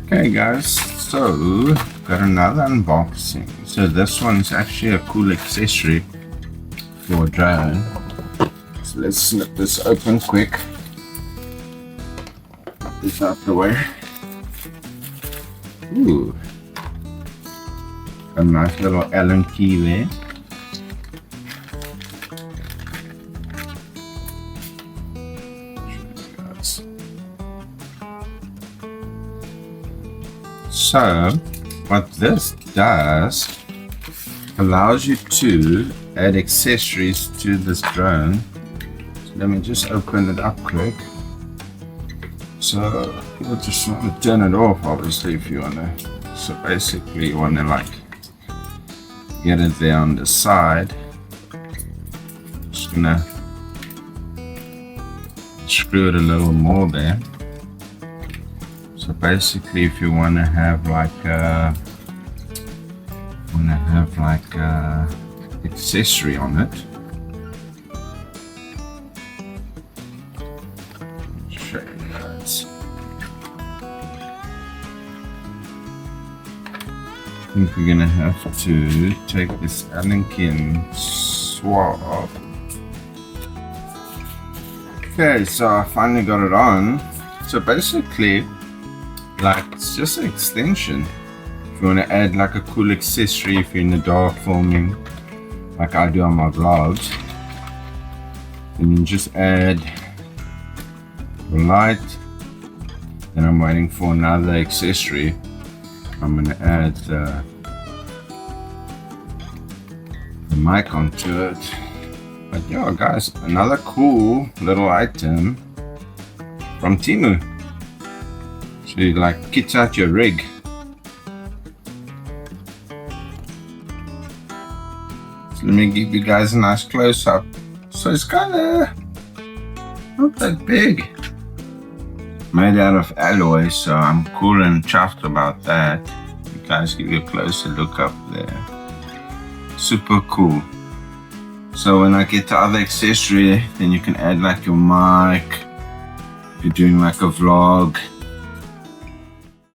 Okay guys, so got another unboxing. So this one's actually a cool accessory for a drone. So let's snip this open quick. Get this out the way. Ooh, a nice little Allen key there. So what this does, allows you to add accessories to this drone. So let me just open it up quick. So you just want to turn it off, obviously, if you want to. So basically you want to like get it there on the side. Just gonna screw it a little more there. So basically, if you want to have like accessory on it, I'll show you guys. I think we're gonna have to take this Allen key and swap. Okay, so I finally got it on. So basically, like, it's just an extension. If you want to add like a cool accessory, if you're in the dark filming, like I do on my vlogs, then you just add the light. Then I'm waiting for another accessory. I'm going to add the mic onto it. But yeah, guys, another cool little item from Temu. So you like kit out your rig. So let me give you guys a nice close up. So it's kind of not that big. Made out of alloy, so I'm cool and chuffed about that. You guys give you a closer look up there. Super cool. So when I get the other accessory, then you can add like your mic. If you're doing like a vlog,